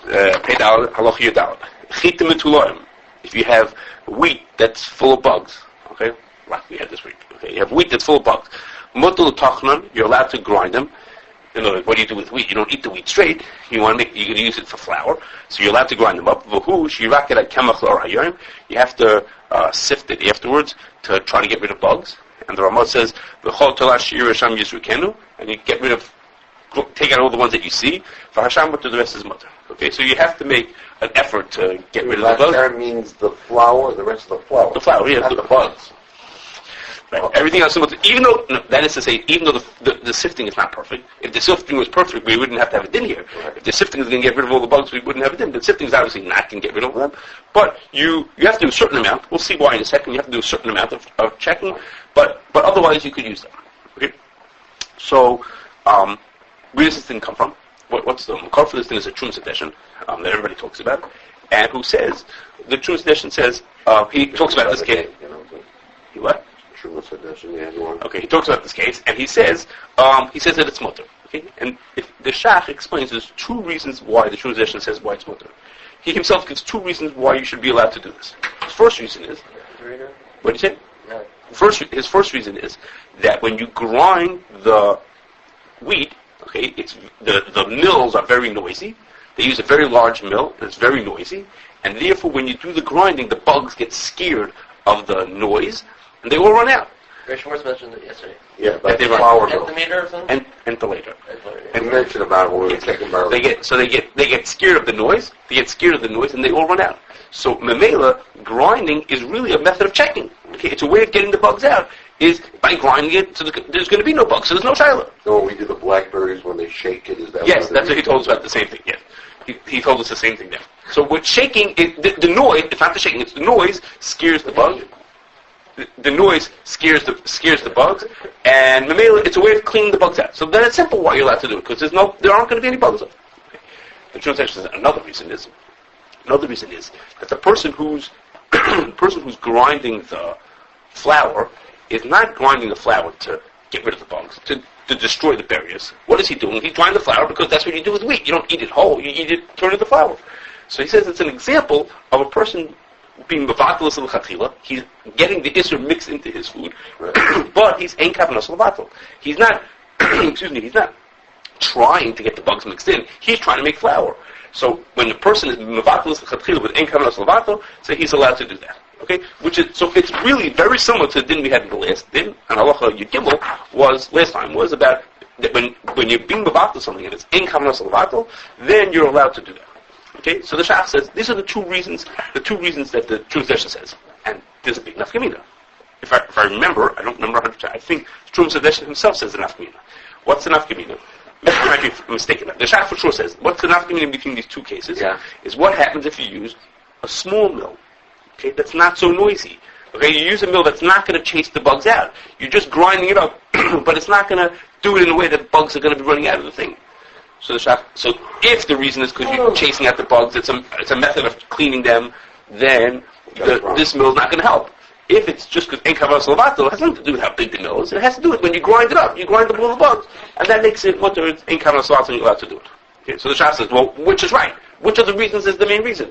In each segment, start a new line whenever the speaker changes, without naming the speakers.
Pedal Halacha Yudal. Chitim Metuloim. If you have wheat that's full of bugs, okay, like we had this week. Okay, you have wheat that's full of bugs. Mutul Tachnan, you're allowed to grind them. You know, what do you do with wheat? You don't eat the wheat straight. You're going to use it for flour. So you're allowed to grind them up. You have to sift it afterwards to try to get rid of bugs. And the Ramah says, and you get rid of, take out all the ones that you see. For Hashem, but the rest is mutter. Okay, so you have to make an effort to get rid of the bugs.
That means the flour, the rest of the flour.
The flour, yeah.
Not the bugs.
Right. Everything else, even though, that is to say, even though the sifting is not perfect, if the sifting was perfect, we wouldn't have to have a din here. Right. If the sifting is going to get rid of all the bugs, we wouldn't have a din. The sifting is obviously not going to get rid of them. But you have to do a certain amount. We'll see why in a second. You have to do a certain amount of checking. But otherwise, you could use them. Okay? So, where does this thing come from? What's the makar for this thing is a Trum's edition that everybody talks about. And who says, the Trum's edition says, he talks about this case. He what? Okay, he talks about this case, and he says that it's mutter. Okay, and if the Shach explains there's two reasons why the transition says why it's mutter. He himself gives two reasons why you should be allowed to do this. His first reason is, what did you say? No. His first reason is that when you grind the wheat, okay, it's the mills are very noisy. They use a very large mill, and it's very noisy, and therefore when you do the grinding, the bugs get scared of the noise. And they all run out.
Schwartz mentioned it yesterday.
Yeah, but they flour
entimeter or something?
Ventilator.
And you mentioned about when we were taking about.
They get scared of the noise. They get scared of the noise, and they all run out. So memela grinding is really a method of checking. Okay, it's a way of getting the bugs out. Is by grinding it, so there's going to be no bugs. So there's no shiloh.
So when we do the blackberries when they shake it, is that?
Yes, that's what he told us about the same thing. Yes, he told us the same thing there. So with shaking, the noise. It's not the shaking. It's the noise scares the bug. The noise scares the bugs, and memela, it's a way of cleaning the bugs out. So then it's simple why you're allowed to do it, because there aren't going to be any bugs. Okay. The translation says another reason is that the person who's grinding the flour is not grinding the flour to get rid of the bugs, to destroy the barriers. What is he doing? He's grinding the flour because that's what you do with wheat. You don't eat it whole, you eat it, turn it to flour. So he says it's an example of a person being mevatalos l'chatchila, he's getting the isser mixed into his food, but he's ein kavanos levatal. He's not, he's not trying to get the bugs mixed in. He's trying to make flour. So when the person is mevatalos l'chatchila with ein kavanos levatal, so he's allowed to do that. Okay, so it's really very similar to the din we had in the last din, and halacha Yud Gimel was about that when you're being mevatalos something and it's ein kavanos levatal, then you're allowed to do that. Okay, so the Shach says these are the two reasons that the translation says, and there's a big nafkamina. If I remember, I don't remember 100%. I think the Trum's edition himself says the nafkamina. What's the nafkamina? I might be mistaken. The Shach for sure says what's the nafkamina between these two cases is what happens if you use a small mill, okay, that's not so noisy. Okay, you use a mill that's not going to chase the bugs out. You're just grinding it up, but it's not going to do it in a way that bugs are going to be running out of the thing. So if the reason is because you're chasing out the bugs, it's a method of cleaning them, then this mill is not going to help. If it's just because ein kavanos levatal, it has nothing to do with how big the mill is. It has to do with when you grind it up. You grind up all the bugs, and that makes it mutter. It's ein kavanos levatal, you're allowed to do it. Okay, so the Shach says, well, which is right? Which of the reasons is the main reason?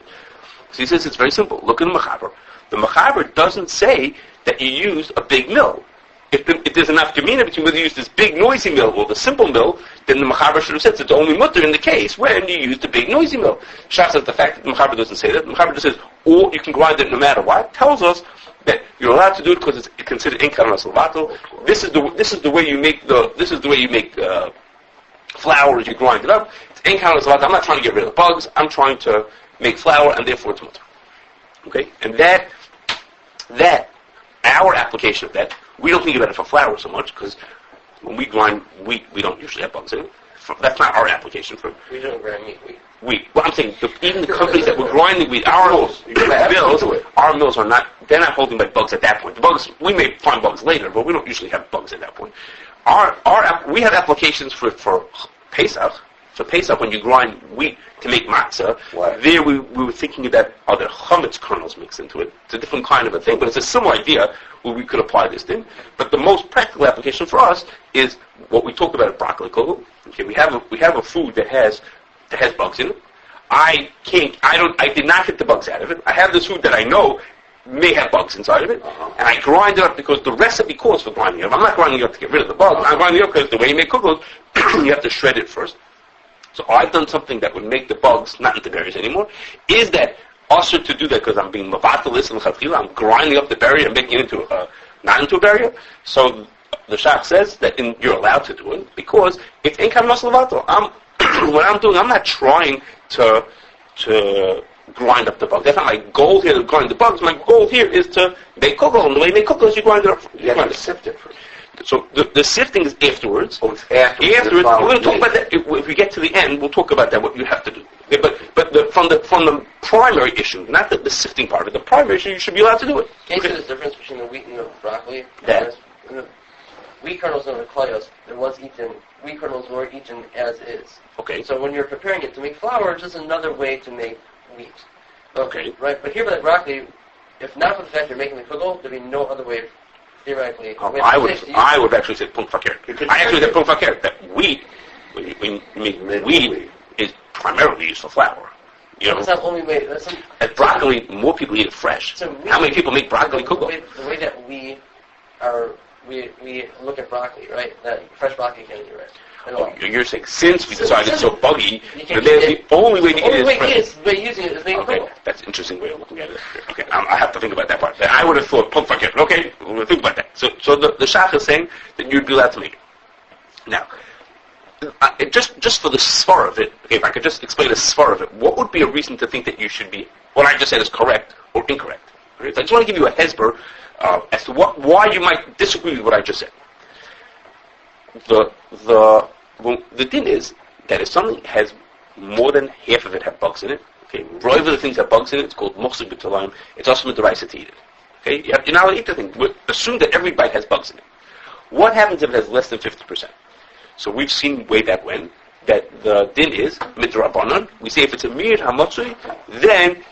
So he says it's very simple. Look at the mechaber. The mechaber doesn't say that you use a big mill. If there's enough gemina between whether you use this big noisy mill or the simple mill, then the mechaber should have said it's only mutter in the case when you use the big noisy mill. Shach says the fact that the mechaber doesn't say that, the mechaber just says, or you can grind it no matter what, tells us that you're allowed to do it because it's considered ein kavanos levatal. This is the way you make flour as you grind it up. It's ein kavanos levatal. I'm not trying to get rid of the bugs. I'm trying to make flour, and therefore it's mutter. Okay, and that our application of that. We don't think about it for flour so much because when we grind wheat, we don't usually have bugs in it. That's not our application for.
We don't grind wheat.
Well, I'm saying even the companies that were grinding wheat, our mills are not. They're not holding by bugs at that point. The bugs we may find bugs later, but we don't usually have bugs at that point. We have applications for Pesach. So Pesach, when you grind wheat to make matzah, there we were thinking about are there chametz kernels mixed into it. It's a different kind of a thing, but it's a similar idea where we could apply this thing. But the most practical application for us is what we talked about at broccoli kugel. Okay, we have a food that has bugs in it. I did not get the bugs out of it. I have this food that I know may have bugs inside of it, and I grind it up because the recipe calls for grinding it up. I'm not grinding it up to get rid of the bugs. I'm grinding it up because the way you make kugels, you have to shred it first. So I've done something that would make the bugs not into berries anymore. Is that also to do that because I'm being mavatalis and chatchila? I'm grinding up the berry and making it into not into a berry. So the Shach says that you're allowed to do it because it's in kamas levato. What I'm doing, I'm not trying to grind up the bugs. That's not my goal here to grind the bugs. My goal here is to make kugel. And the way you make kugel is you grind it up.
You have to sift it first.
So the sifting is afterwards.
Oh, it's afterwards.
Afterwards, we're going to talk about that. If we get to the end, we'll talk about that, what you have to do. Okay, but from the primary issue, not the sifting part of it, the primary issue, you should be allowed to do it.
Can you see the difference between the wheat and the broccoli?
Yeah.
The wheat kernels and the koyos, wheat kernels were eaten as is.
Okay.
So when you're preparing it to make flour, it's just another way to make wheat.
Okay.
Right, but here by the broccoli, if not for the fact you're making the kugel, there'd be no other way, theoretically.
I would actually say punkt fakir. I actually say punkt fakir. That wheat, when you make wheat, is primarily used for flour. You know,
that's not the only way.
at broccoli, more people eat it fresh.
So
How many people make broccoli kugel?
The way that we look at broccoli, right? That fresh broccoli can't eat right.
You're saying since we decided it's so buggy,
can
the only way to eat it is fresh.
by using it is making
Okay,
kugel.
that's an interesting way of looking at it. Okay, I have to think about that part. I would have thought pump fakir. Okay, we'll think about that. So the Shach is saying that you'd be allowed to make it. Now, just for the svar of it, okay, if I could just explain the svar of it, what would be a reason to think that you should be, what I just said is correct or incorrect? Okay, so I just want to give you a hesber as to why you might disagree with what I just said. The thing is that if something has more than half of it have bugs in it, okay, right of the things have bugs in it, it's called mochzik b'talayim, it's also midaraisa to eat it. Okay, you're not allowed to eat the thing. Assume that every bite has bugs in it. What happens if it has less than 50%? So we've seen way back when that the din is midrabanan. We say if it's a mir hamatzui, then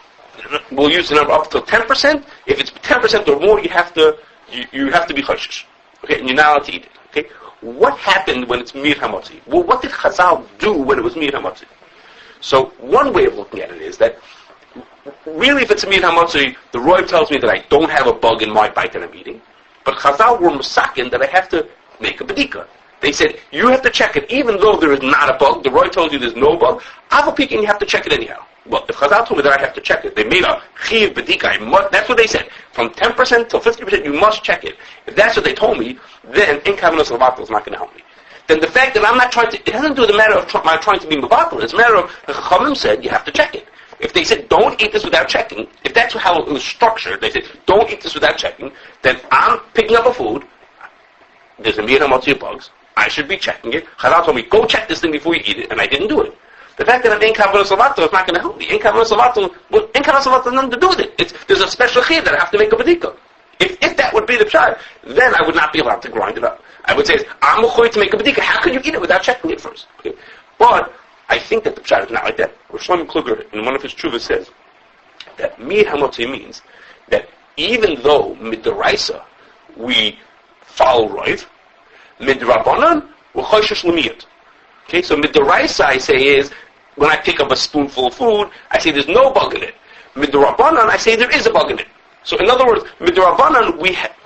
we'll use the number up to 10%. If it's 10% or more, you have to be choshesh. Okay, and you're not allowed to eat it. Okay, what happened when it's mir hamatzi? Well, what did Chazal do when it was mir hamatzi? So one way of looking at it is that really, if it's a mir hamatzi, the Roiv tells me that I don't have a bug in my bite that I'm eating, but Chazal were musakin that I have to make a bedika. They said, you have to check it, even though there is not a bug. The Roy told you there's no bug. Avapikin, you have to check it anyhow. Well, if Chazal told me that I have to check it, they made a chiv bedika. That's what they said. From 10% to 50%, you must check it. If that's what they told me, then in Kavanos Lavato is not going to help me. Then the fact that I'm not trying to, it doesn't do with the matter of my trying to be Mavatal. It's a matter of, the Chachamim said, you have to check it. If they said, don't eat this without checking, if that's how it was structured, they said, don't eat this without checking, then I'm picking up a food, there's a mir hamatzi bugs, I should be checking it. Chazal told me, go check this thing before you eat it, and I didn't do it. The fact that I'm in Kavanos Lavato is not going to help me. In Kavanos Lavato has nothing to do with it. There's a special chiv that I have to make a bedika. If that would be the pshat, then I would not be allowed to grind it up. I would say, I'm a to make a bedika. How could you eat it without checking it first? Okay. But I think that the pshat is not like that. Shlomo Kugel, in one of his tshuvas, says that mir hamotzi means that even though midaraisa we follow roiv, midrabanan we're choshesh l'miyut. Okay, so midaraisa I say is when I pick up a spoonful of food, I say there's no bug in it. Midrabanan I say there is a bug in it. So in other words, midrabanan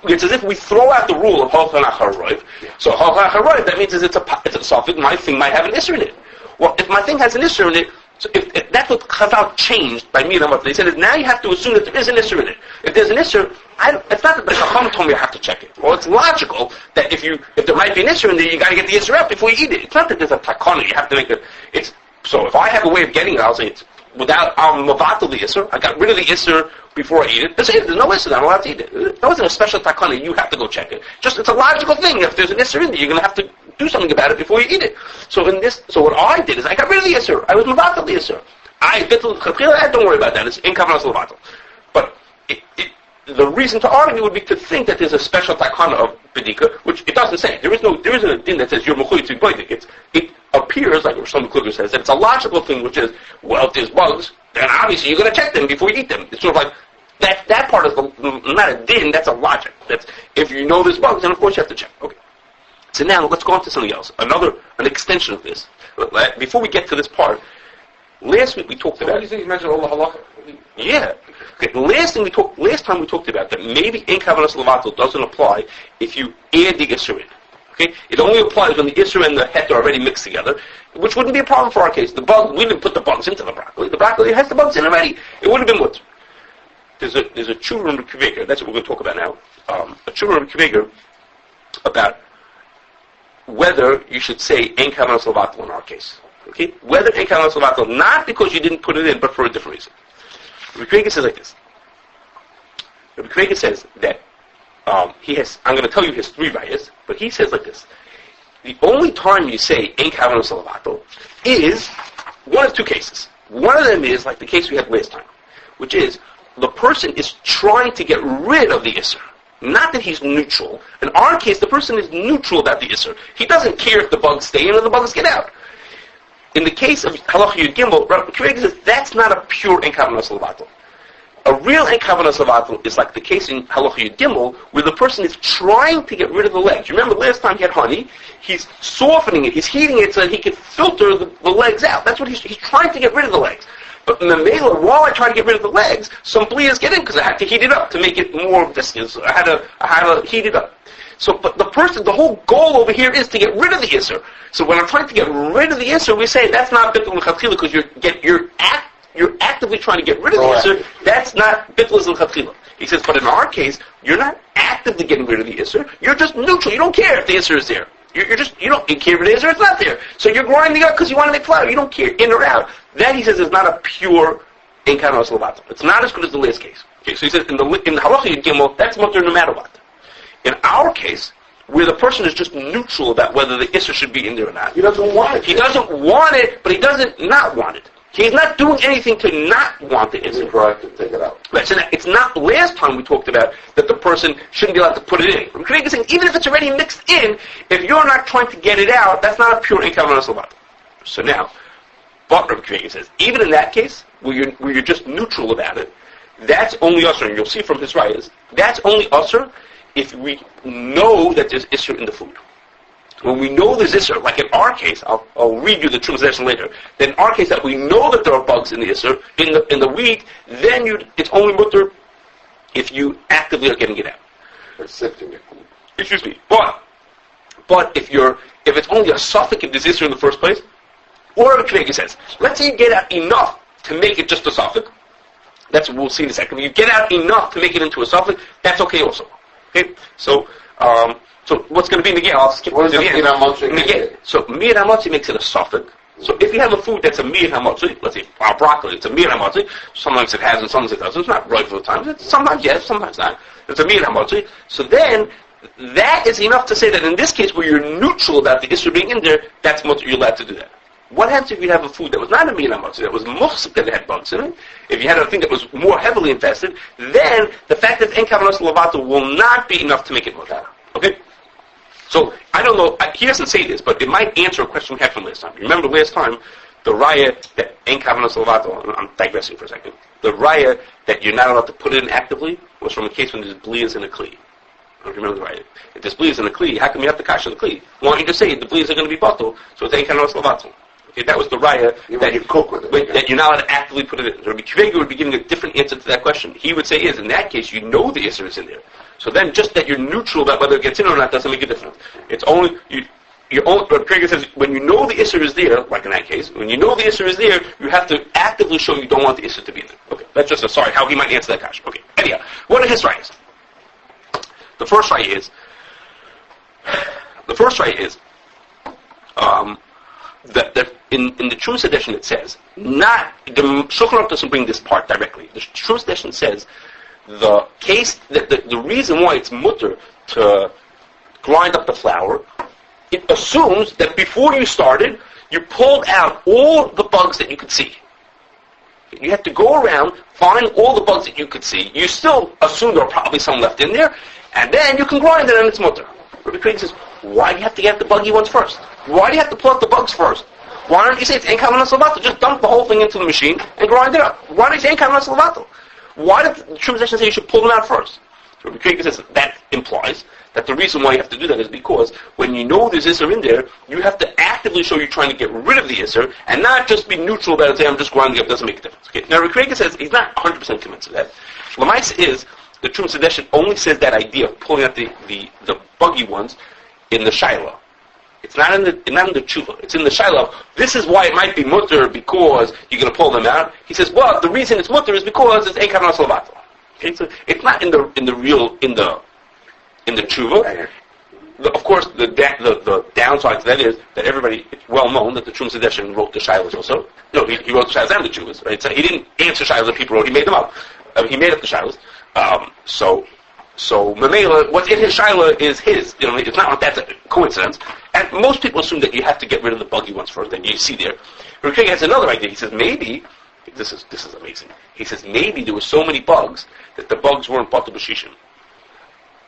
it's as if we throw out the rule of halachan achar roiv. So halachan achar roiv, that means it's a suffix. My thing might have an isser in it. Well, if my thing has an isser in it, so if that's what Chazal changed by mir hamatzi, they said now you have to assume that there is an isser in it. If there's an isser, it's not that the Chacham told me I have to check it. Well, it's logical that if there might be an isser in there, you got to get the isser out before you eat it. It's not that there's a takana, you have to make it. So if I have a way of getting it, I'll say it's without mavatal the isser. I got rid of the isser before I eat it. There's no isser, I'm allowed to eat it. That wasn't a special takana, you have to go check it. It's a logical thing. If there's an isser in there, you're going to have to do something about it before you eat it. So what I did is I got rid of the isser. I was mavatal the isser. Don't worry about that. It's in kavanas levatal. But the reason to argue would be to think that there's a special takana of bedika, which it doesn't say. There isn't a thing that says you're mechuy to boidik. It appears, like Shlomo Kugel says, that it's a logical thing, which is, well, if there's bugs, then obviously you're going to check them before you eat them. It's sort of like that part is not a din. That's a logic. That's if you know there's bugs, then of course you have to check. Okay. So now let's go on to something else. An extension of this. Before we get to this part, Last week we talked
So
about.
what do you think you mentioned all the halacha?
Yeah. Okay. Last time we talked about that maybe in kavanas levatel doesn't apply if you add the isser in. Okay. It only applies when the isser and the het are already mixed together, which wouldn't be a problem for our case. We didn't put the bugs into the broccoli. The broccoli has the bugs in already. It would have been what? There's a tshuva in Kugel. That's what we're going to talk about now. A tshuva in Kugel about whether you should say ein kavanas levatel in our case. Okay? Whether ein kavanas levatel, not because you didn't put it in, but for a different reason. Rabbi Kugel says like this. Rabbi Kugel says that he has. I'm going to tell you his 3 rayas, but he says like this: the only time you say ein kavanas levatel is one of 2 cases. One of them is like the case we had last time, which is the person is trying to get rid of the isser. Not that he's neutral. In our case, the person is neutral about the isser. He doesn't care if the bugs stay in or the bugs get out. In the case of Halach Yud Gimel, Rabbi Kugel says that's not a pure ein kavanas levatel. A real ein kavanas levatel is like the case in Halach Yud Gimel, where the person is trying to get rid of the legs. Remember last time he had honey, he's softening it, he's heating it so that he can filter the legs out. That's what he's trying to get rid of the legs. But in the Mela, while I try to get rid of the legs, some blias get in because I had to heat it up to make it more viscous. I had to heat it up. So, but the whole goal over here is to get rid of the isser. So when I'm trying to get rid of the isser, we say that's not bittul l'chatchila because you're actively trying to get rid of the isser. That's not bittul l'chatchila. He says, but in our case, you're not actively getting rid of the isser. You're just neutral. You don't care if the isser is there. You don't care if it is or it's not there. So you're grinding up because you want to make flour. You don't care in or out. That, he says, is not a pure ein kavanas levatel. It's not as good as the last case. Okay, so he says in the Halach Yud Gimel, that's mutter no matter what. In our case, where the person is just neutral about whether the isser should be in there or not.
He doesn't want it.
He doesn't want it, but he doesn't not want it. He's not doing anything to not want the isser.
He's trying to take it out.
Right, so it's not last time we talked about that the person shouldn't be allowed to put it in. I'm saying even if it's already mixed in, if you're not trying to get it out, that's not a pure ein kavanas levatel. So now, but Rabbi Kugel says, even in that case, where you're just neutral about it, that's only usher, and you'll see from his rayas, that's only usher if we know that there's isser in the food. When we know there's isser, like in our case, I'll read you the translation later. Then in our case, that we know that there are bugs in the isser in the wheat, then it's only mutter if you actively are getting it out.
Or sifting it.
Excuse me. But if it's only a suffix if there's isser in the first place, or Rabbi Kugel says, let's say you get out enough to make it just a suffix. That's what we'll see in a second. When you get out enough to make it into a suffix, that's okay also. Okay, so what's going to be negate? I'll skip to the end. Negate. So miyad hamotzi makes it a suffix. So if you have a food that's a miyad hamotzi, let's say our broccoli, it's a miyad hamotzi. Sometimes it has and sometimes it doesn't. It's not right for the times. Sometimes yes, sometimes not. It's a miyad hamotzi. So then that is enough to say that in this case where you're neutral about the isser being in there, that's what you're allowed to do that. What happens if you have a food that was not a miyad hamotzi, that was muhsik, that had bugs in it? If you had a thing that was more heavily infested, then the fact that ein kavanas levatel will not be enough to make it mutar. Okay? So, I don't know, he doesn't say this, but it might answer a question we had from last time. Remember last time, the raya that ein kavanas levatel, I'm digressing for a second, the raya that you're not allowed to put it in actively was from a case when there's blias in a kli. I don't remember the raya. If there's blias in a kli, how come you have to kasher the kli? Why don't you just say the blias are going to be batel, so it's ein kavanas levatel? Okay, that was the raya that
you cook with it.
That you're not allowed to actively put it in. Rabbi Kugel would be giving a different answer to that question. He would say in that case, you know the isser is in there. So then just that you're neutral about whether it gets in or not doesn't make a difference. It's only, Rabbi Kugel says, when you know the isser is there, like in that case, when you know the isser is there, you have to actively show you don't want the isser to be there. Okay, that's just how he might answer that question. Okay, anyhow, what are his rayas? The first raya is, that in the Truth edition it says, not, the Shulchan doesn't bring this part directly. The Truth edition says, the case, that the reason why it's mutter to grind up the flour, it assumes that before you started, you pulled out all the bugs that you could see. You have to go around, find all the bugs that you could see. You still assume there are probably some left in there, and then you can grind it and it's mutter. Rabbi Kugel says, why do you have to get the buggy ones first? Why do you have to pull out the bugs first? Why don't you say it's ein kavanas levatel? Just dump the whole thing into the machine and grind it up. Why don't you say ein kavanas levatel? Why did the translation say you should pull them out first? So Rabbi Kugel says that implies that the reason why you have to do that is because when you know there's Isser in there, you have to actively show you're trying to get rid of the Isser and not just be neutral about it and say, I'm just grinding it up, doesn't make a difference. Okay? Now, Rick says he's not 100% convinced of that. Lamaisa is, the Trum Sedeshin only says that idea of pulling out the buggy ones in the Shiloh. It's not in the tshuva. It's in the Shiloh. This is why it might be mutter because you're going to pull them out. He says, well, the reason it's mutter is because it's ein kavanas levatel. Okay, so it's not in the tshuva. Of course, the downside to that is that everybody, it's well known that the Trum Sedeshin wrote the Shilohs also. No, he wrote the Shilohs and the tshuvas, right? So he didn't answer Shilohs that people wrote. He made them up. He made up the Shilohs. So Mamela, what's in his Shiloh is his. You know, it's not like that's a coincidence. And most people assume that you have to get rid of the buggy ones first, that you see there. Rick has another idea. He says maybe this is amazing. He says maybe there were so many bugs that the bugs weren't batal b'shishim,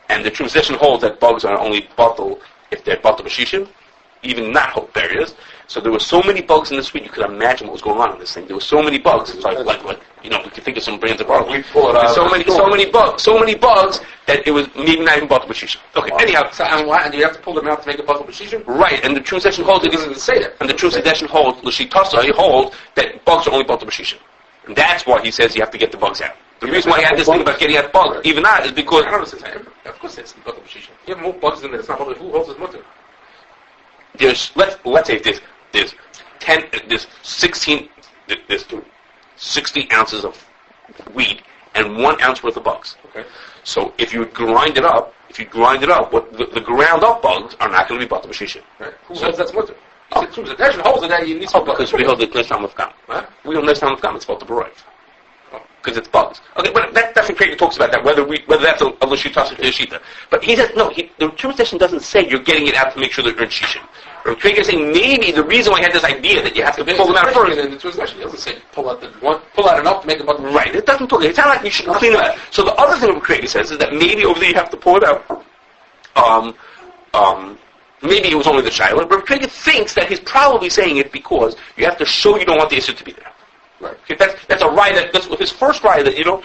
and the transition holds that bugs are only batal if they're batal b'shishim, even not whole barriers. So there were so many bugs in this suite, you could imagine what was going on in this thing. There were so many bugs. It's like you know, we could think of some brands of products. So many bugs that it was maybe not even batal b'shishim. Okay, anyhow.
So, and you have to pull them out to make a batal b'shishim?
Right, and the True Sedeshin holds it doesn't say that. And the True Sedeshin holds, L'shitasa, he holds that bugs are only batal b'shishim. And that's why he says you have to get the bugs out. The reason why he had this thing about getting out bugs, even that, is because...
I don't understand. Of course it's batal b'shishim. You have more bugs in there. It's not batal. Who holds his mutter?
Let's say there's 60 ounces of wheat and 1 ounce worth of bugs.
Okay.
So if you grind it up, what the ground up bugs are not going to be batal b'shishim.
Right. Who holds that mutter? He said, True Sedeshin holds it that you need some bugs.
Because we hold the Nestam of Gam. We hold Nestam of Gam, it's batal b'roiv. Because it's bugs. Okay, but that definitely Krieger talks about that, whether that's a L'shitasa or a Shita. But he says, no, the True Sedeshin doesn't say you're getting it out to make sure that you're in Shishim. Krieger is saying maybe the reason why he had this idea that you have to pull them out first.
The True Sedeshin doesn't say pull out enough to make a button.
Right, it doesn't talk. It's not like you should clean them out. So the other thing Krieger says is that maybe over there you have to pull it out. Maybe it was only the Shiloh, but Krieger thinks that he's probably saying it because you have to show you don't want the issue to be there.
Right.
Okay, that's a raya that's his first raya that, you know,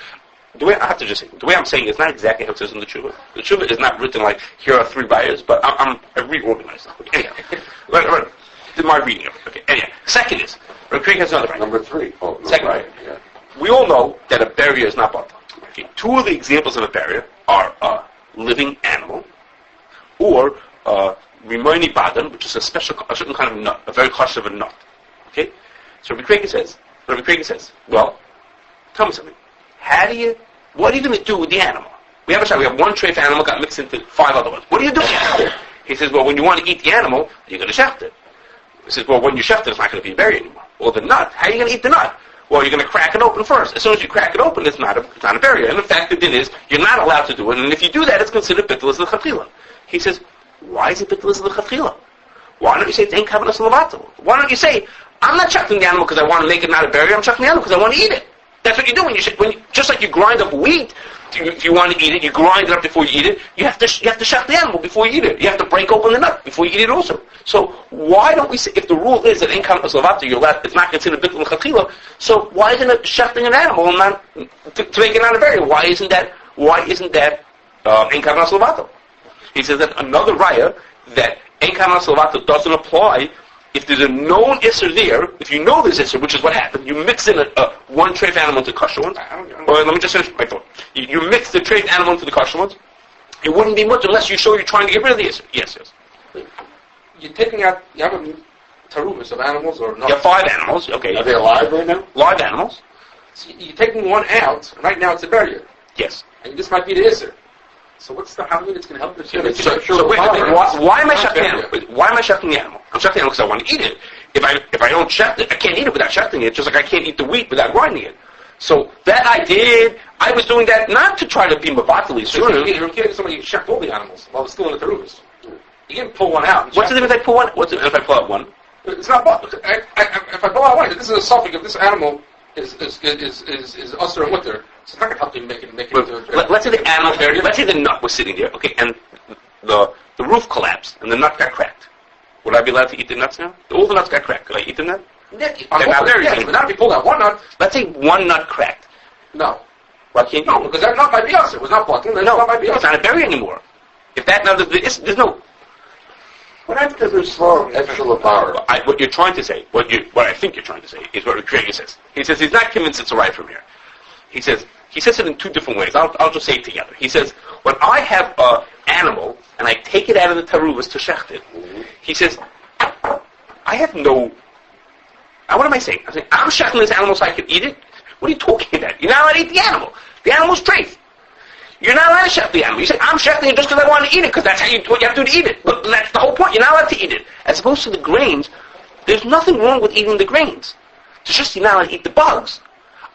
the way I'm saying it's not exactly how it says in the tshuva. The tshuva is not written like, here are 3 rayas, but I reorganized it. Okay, anyhow. Right. My reading of it. Okay, anyhow. Second is, Craig has another raya.
Number 3. Oh, no,
second
right.
raya.
Yeah.
We all know that a barrier is not batal. Okay, 2 of the examples of a barrier are a living animal, or Rimoni Badan, which is a certain kind of nut, a very chashuv of a nut. Okay? So Rabbi Krieger says, well, tell me something. What are you going to do with the animal? We have 1 treif animal got mixed into 5 other ones. What do you do with the animal? He says, well, when you want to eat the animal, you're going to shecht it. He says, well, when you shecht it, it's not going to be a berry anymore. Well, the nut, how are you going to eat the nut? Well, you're going to crack it open first. As soon as you crack it open, it's not a berry. And in fact, the din is, you're not allowed to do it, and if you do that, it's considered bittul l'chatchila. He says, why is it bittul l'chatchila? Why don't you say it's ein kavanas levatel? Why don't you say, I'm not shechting the animal because I want to make it not a berry, I'm shechting the animal because I want to eat it. That's what you do just like you grind up wheat. If you want to eat it, you grind it up before you eat it. You have to shech the animal before you eat it. You have to break open the nut before you eat it also. So why don't we say, if the rule is that ein kavanas levatel, it's not considered bittul l'chatchila, so why isn't it shechting an animal and not to make it not a berry? Why isn't that ein kavanas levatel? He says that another raya that ein kavanas levatel doesn't apply if there's a known isser there. If you know there's isser, which is what happened, you mix in 1 treif animal into kosher ones. Let me just finish my thought. You mix the treif animal into the kosher ones. It wouldn't be much unless you show you're trying to get rid of the isser. Yes.
You're taking out. You have a taruvis of animals or not?
You have 5 animals. Okay.
Are they alive right now?
Live animals.
So you're taking 1 out. Right now it's a barrier.
Yes.
And this might be the isser. So what's the how it's going to help the
So wait, why am I shechting the animal? Why am I shechting the animal? I'm shechting the animal because I want to eat it. If I don't shecht it, I can't eat it without shechting it, just like I can't eat the wheat without grinding it. So that I was doing that not to try to be mavatali.
So you're kidding somebody shecht all the animals while it's still in the taruvis. You can't pull 1 out.
What's the difference if I pull one? What's the difference if I pull out 1?
It's not. If I pull out 1, this is a suffix of this animal is usher and mutter. It's not going to help you make it.
Let's say the animal. Let's say the nut was sitting there, okay, and the roof collapsed and the nut got cracked. Would I be allowed to eat the nuts now? All the nuts got cracked. Could I eat the nut?
But not if you pull out 1 nut.
Let's say 1 nut cracked.
No.
Why can't you?
No, because that nut might be usher. It was not button.
No, it's not a berry anymore. If that now there's no.
What happens if there's slow extra lavar?
What you're trying to say, what I think you're trying to say, is what Kugel says. He says he's not convinced it's right from here. He says it in two different ways. I'll just say it together. He says when I have an animal and I take it out of the taruvas to shecht it, he says I have no. What am I saying? I'm saying I'm shechting this animal so I can eat it. What are you talking about? You're not allowed to eat the animal. The animal's treif. You're not allowed to shecht the animal. You say, I'm shechting it just because I want to eat it, because that's what you have to do to eat it. But that's the whole point. You're not allowed to eat it. As opposed to the grains, there's nothing wrong with eating the grains. It's just you're not allowed to eat the bugs.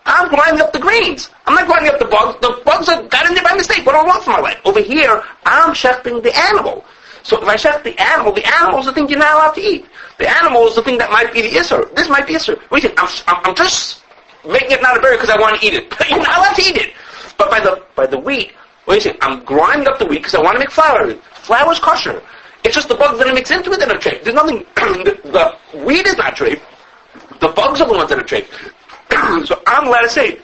I'm grinding up the grains. I'm not grinding up the bugs. The bugs got in there by mistake. What do I want for my life? Over here, I'm shechting the animal. So if I shecht the animal is the thing you're not allowed to eat. The animal is the thing that might be the isser. This might be isser. What do you think? I'm just making it not a berry because I want to eat it. You're not allowed to eat it. But by the wheat, what do you say? I'm grinding up the wheat because I want to make flour. Flour's kosher. It's just the bugs that I mix into it that are treif. There's nothing. The wheat is not treif. The bugs are the ones that are treif. So I'm allowed to say,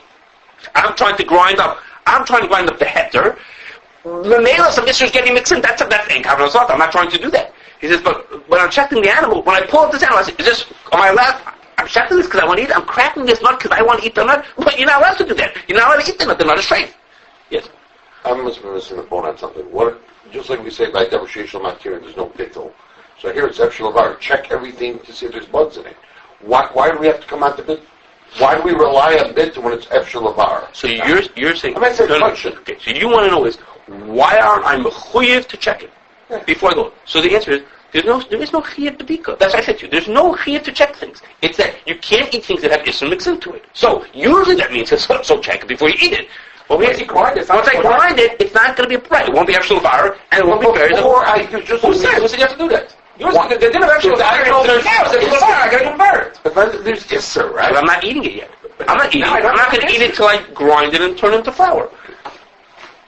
I'm trying to grind up the heter. The nail some issues getting mixed in. That's ain't kavod asat. I'm not trying to do that. He says, but when I'm checking the animal, when I pull up this animal, I say, am I allowed? I'm checking this because I want to eat it. I'm cracking this nut because I want to eat the nut. But you're not allowed to do that. You're not allowed to eat the nut. The nut is straight. Yes.
I'm missing the point on something. What, just like we say by demonstrational material, there's no bittul. So here it's extra lavar. Check everything to see if there's bugs in it. Why do we have to come out to bit? Why do we rely on bittul when it's extra lavar?
So you're saying.
I might say function.
Okay. So you want to know is why aren't I mechuyev to check it before I go? So the answer is there is no chiyuv bedika. That's what I said to you. There's no chiyuv to check things. It's that you can't eat things that have isser mixed into it. So usually that means so check it before you eat it. Well, once I grind it, it's not going to be a bread. It won't be actual fire, and it won't be buried.
Who said you have to do that? They didn't have actual fire. There's fire. I got to convert it.
But there's isser, right?
But I'm not eating it yet. I'm not eating it. I'm not going to eat it until I grind it and turn it into flour.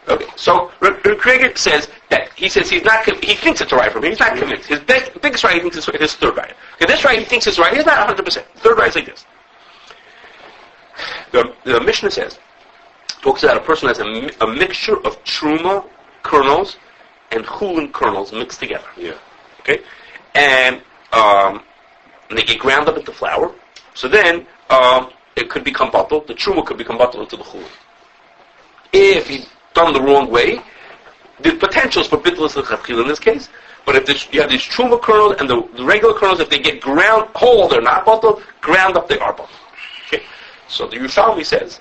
Okay, so Kugel says that he says he's not. He thinks it's a right for me. He's not convinced. His biggest right, he thinks, is his third right. Okay, this right he thinks is right. He's not 100%. Third right is like this. The Mishnah talks about a person who has a mixture of truma kernels and chulin kernels mixed together.
Yeah.
Okay, and they get ground up into flour. So then it could become bottled. The truma could become bottled into the chulin. If he's done the wrong way, the potential is for bittul in this case. But if you have these truma kernels and the regular kernels, if they get ground whole, they're not bottled. Ground up, they are bottled. Okay. So the Yerushalmi says,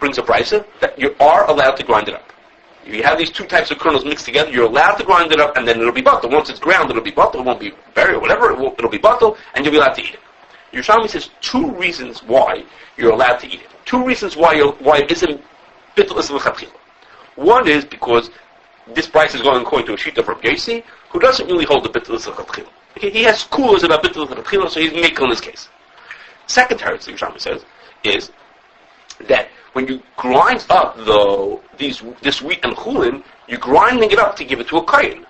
brings a brisa that you are allowed to grind it up. If you have these two types of kernels mixed together, you're allowed to grind it up, and then it'll be bottled. Once it's ground, it'll be bottled. It won't be buried or whatever. It'll be bottled, and you'll be allowed to eat it. Yerushalmi says two reasons why you're allowed to eat it. Two reasons why it isn't bittul ism l'chatchila. One is because this price is going according to a sheet of Rabbi Yossi, who doesn't really hold the bittul ism l'chatchila. Okay, he has schools about bittul ism l'chatchila, so he's making this case. Second teretz, Yerushalmi says, is that when you grind up this wheat and chulin, you're grinding it up to give it to a kohen.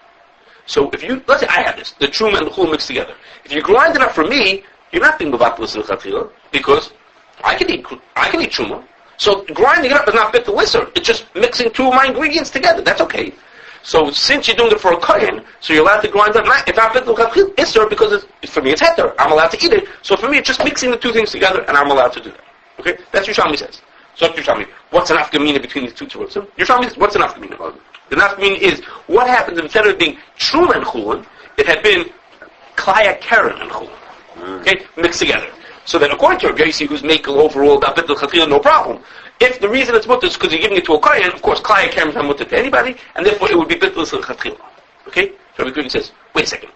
So if let's say I have this, the truma and the chulin mixed together. If you grind it up for me, you're not being mevatel l'chatchila because I can eat truma. So grinding it up is not bittul isser. It's just mixing two of my ingredients together. That's okay. So since you're doing it for a kohen, so you're allowed to grind up. It's not bittul isser because for me it's heter. I'm allowed to eat it. So for me it's just mixing the two things together, and I'm allowed to do that. Okay, that's what Yerushalmi says. So Yerushalmi, what's an afkamina between these two terutzim? Yerushalmi says, what's an afkamina? The afkamina is what happens instead of being truma and chulin, it had been klaya keren and chulin. Okay, mixed together. So then, according to Rabbi Yossi, who's making overall about bittul chatchila, no problem. If the reason it's mutter is because you're giving it to a kohen, of course, klaya keren is not mutter to anybody, and therefore it would be bittul chatchila. Okay, so Rabbi Kugel says, wait a second.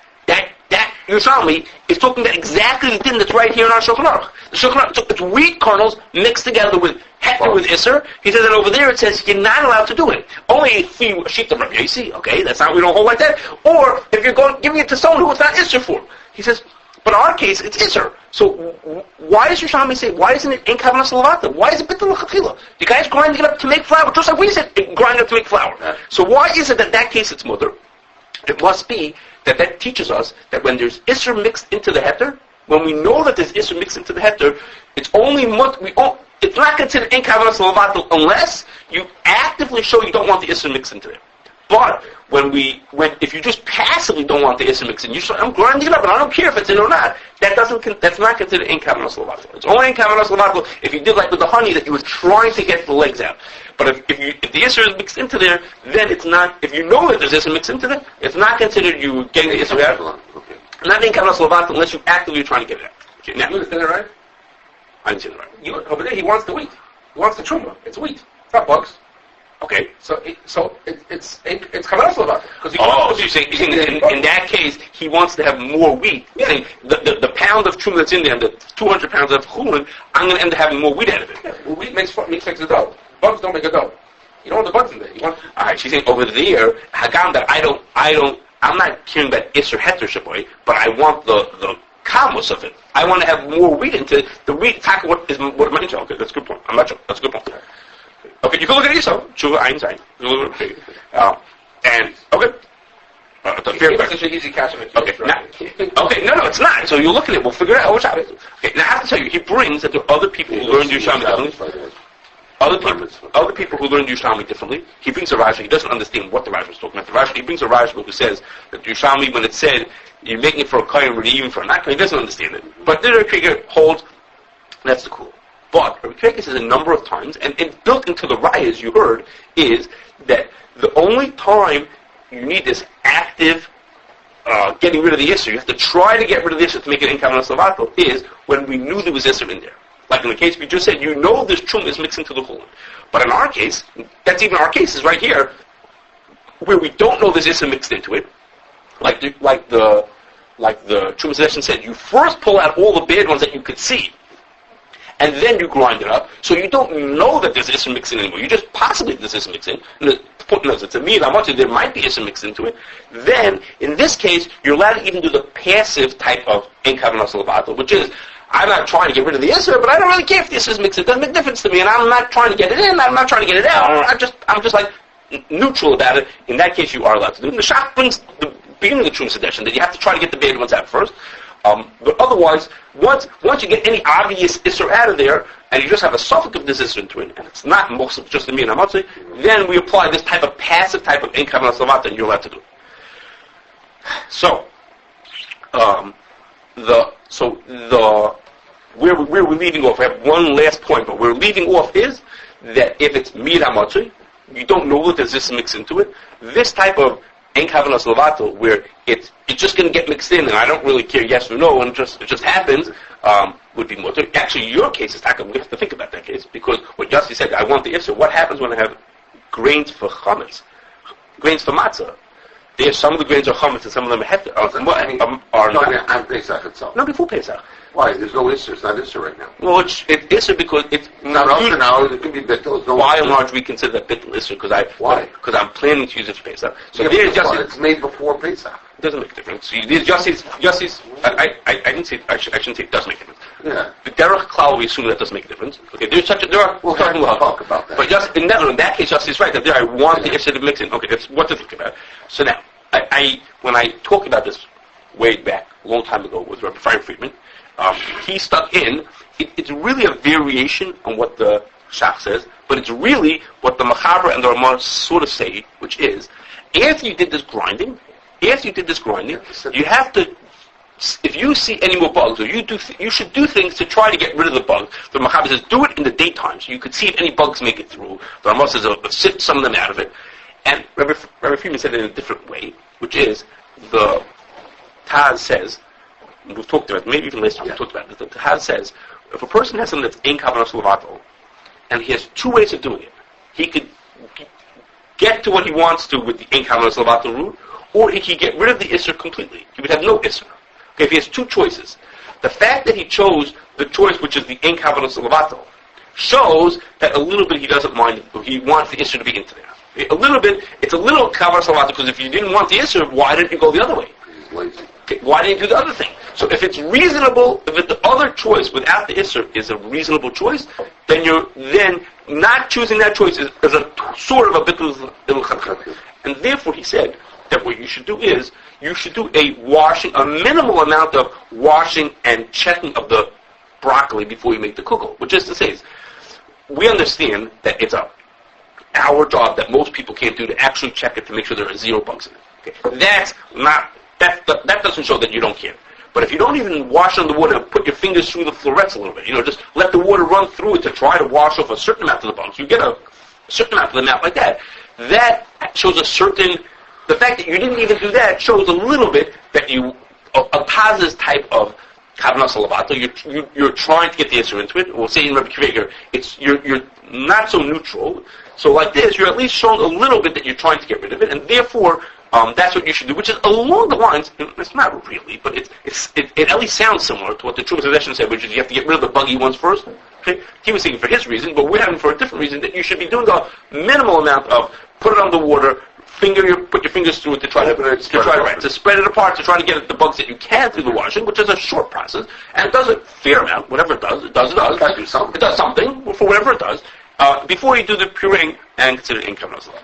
That Yerushalmi is talking about exactly the thing that's right here in our Shulchan Aruch. The Shulchan Aruch, so it's wheat kernels mixed together with heter with isser. He says that over there it says you're not allowed to do it. Only if you sheet of Rabbi Yossi, okay, that's not, we don't hold like that. Or if you're giving it to someone who it's not isser for. He says, but in our case, it's isser. So why does Yerushalmi say, why isn't it in kavanas levata? Why is it bittul l'chatchila? You guys grinding it up to make flour, just like we said, grind it up to make flour. So why is it that case it's mutter? It must be that teaches us that when there's isser mixed into the heter, when we know that there's isser mixed into the heter, it's only it's not considered in kavanas levatel unless you actively show you don't want the isser mixed into it. But if you just passively don't want the isser mixed in, you say, I'm grinding it up and I don't care if it's in or not, that's not considered in kavanas levatel. It's only in kavanas levatel if you did like with the honey that you were trying to get the legs out. But if the isser is mixed into there, then it's not, if you know that there's isser mixed into there, it's not considered you getting the isser out.
Okay.
Not in kavanas levatel unless you actively trying to get it out. Okay, now,
You understand that right?
I didn't say that right.
Over there, he wants the wheat. He wants the truma. It's wheat. It's not bugs.
Okay.
So it's kavanas levatel.
Oh, so you're saying in that case, he wants to have more wheat. You're saying the pound of truma that's in there, and the 200 pounds of chulin, I'm going to end up having more wheat out of it.
Yeah, well, wheat makes the dough. Bugs don't make a dough. You don't want the bugs in there. You want.
All right, she's saying over there, hagam that I'm not caring about isser heter shaboy, but I want the kamos of it. I want to have more wheat into it. The wheat. What am I saying? Okay, that's a good point. I'm not sure. That's a good point. Okay, you can look at it yourself. Tshuva ein sein. And okay. The fair
It's
question.
such an easy catch on it.
Okay, no, it's not. So you look at it. We'll figure it out. Okay, now I have to tell you, he brings that there are other people who learned Yerushalmi differently. Other people who learned Yerushalmi differently. He brings a Rashi. He doesn't understand what the Rashi was talking about. He brings a Rashi who says that Yerushalmi, when it said you're making it for a kohen or even for a not kohen, he doesn't understand it. But the Rebbe Krieger holds that's the cool. But Rebbe Krieger says a number of times, and built into the rayas you heard is that the only time you need this active getting rid of the isser, you have to try to get rid of the isser to make it in kavanas levatel, is when we knew there was isser in there. Like in the case we just said, you know this truma is mixed into the chulin. But in our case, that's even our case is right here, where we don't know there's isser mixed into it. Like the truma session said, you first pull out all the bad ones that you could see, and then you grind it up. So you don't know that there's isser mixed in anymore. You just possibly there's isser mixed in. And the point is, it's a meat how much there might be isser mixed into it. Then in this case, you're allowed to even do the passive type of in kavanas levatel, which is I'm not trying to get rid of the isser, but I don't really care if the isser is mixed. It doesn't make a difference to me, and I'm not trying to get it in. I'm not trying to get it out. I'm just like neutral about it. In that case, you are allowed to do it. And the Shach brings the beginning of the Truma Sedition that you have to try to get the bad ones out first. But otherwise, once you get any obvious isser out of there, and you just have a suffix of this isser into it, and it's not most of just the me and amatzi, then we apply this type of passive type of in kavanas levatel, and you're allowed to do it. So, where we're leaving off, we have one last point, but we're leaving off is that if it's mir hamatzui, you don't know that there's this mixed into it. This type of en kavanas levatel, where it's just going to get mixed in, and I don't really care yes or no, and it just happens, would be more. Actually, your case is taka. We have to think about that case because what Yossi said, I want the ifsar. What happens when I have grains for chametz, grains for matzah? Some of the grains are chametz and some of them are not.
On Pesach itself.
No, before Pesach.
Why? There's no Isser. It's not Isser right now.
Well, it's Isser because it's
not Isser now. It can be Bittul. No
by and large, we consider that Bittul Isser
Why?
Because I'm planning to use it for Pesach. So
yeah,
there's just
it's made before Pesach.
It doesn't make a difference. There's Yossi's. I didn't say. I shouldn't say it does make a difference.
Yeah.
The derech klal, we assume that doesn't make a difference. Okay.
We'll talk about that.
But just in that case, Yossi's right. That there, I want the Isser to mix in. Okay, that's what to think about. So now, when I talked about this way back a long time ago with Rabbi Chaim Friedman, he stuck in. It's really a variation on what the Shach says, but it's really what the Machaber and the Ramah sort of say, which is, after you did this grinding, you have to. If you see any more bugs, or you should do things to try to get rid of the bugs. The Machaber says do it in the daytime, so you could see if any bugs make it through. The Ramah says sift some of them out of it. And Rabbi Friedman said it in a different way, which is the Taz says, we've talked about it, maybe even last time we talked about it, the Taz says, if a person has something that's ein kavanas levatel, and he has two ways of doing it, he could get to what he wants to with the ein kavanas levatel route, or he could get rid of the isser completely. He would have no isser. Okay, if he has two choices, the fact that he chose the choice which is the ein kavanas levatel shows that a little bit he doesn't mind, he wants the isser to be into there. A little bit, it's a little kavanas levatel because if you didn't want the isser, why didn't you go the other way?
He's lazy.
Okay, why didn't you do the other thing? So if it's reasonable, if the other choice without the isser is a reasonable choice, then you're not choosing that choice is a sort of a bittul il. And therefore he said that what you should do is you should do a minimal amount of washing and checking of the broccoli before you make the kugel, which is to say, we understand that it's our job that most people can't do to actually check it to make sure there are 0 bugs in it. Okay? That doesn't show that you don't care. But if you don't even wash on the water and put your fingers through the florets a little bit, just let the water run through it to try to wash off a certain amount of the bugs, you get a certain amount of them out like that. That shows the fact that you didn't even do that shows a little bit that a positive type of Kavnas Lavato, you're trying to get the answer into it. We'll say in Rabbi Kugel, you're not so neutral. So like this, you're at least showing a little bit that you're trying to get rid of it, and therefore, that's what you should do, which is along the lines, it's not really, but it at least sounds similar to what the Trumas Possession said, which is you have to get rid of the buggy ones first. Okay? He was saying for his reason, but we're having for a different reason, that you should be doing a minimal amount of put it on the water, put your fingers through it to spread it apart, to try to get at the bugs that you can through the washing, which is a short process, and it does a fair amount, whatever it does. It does something for whatever it does, before you do the pureeing and consider income as well.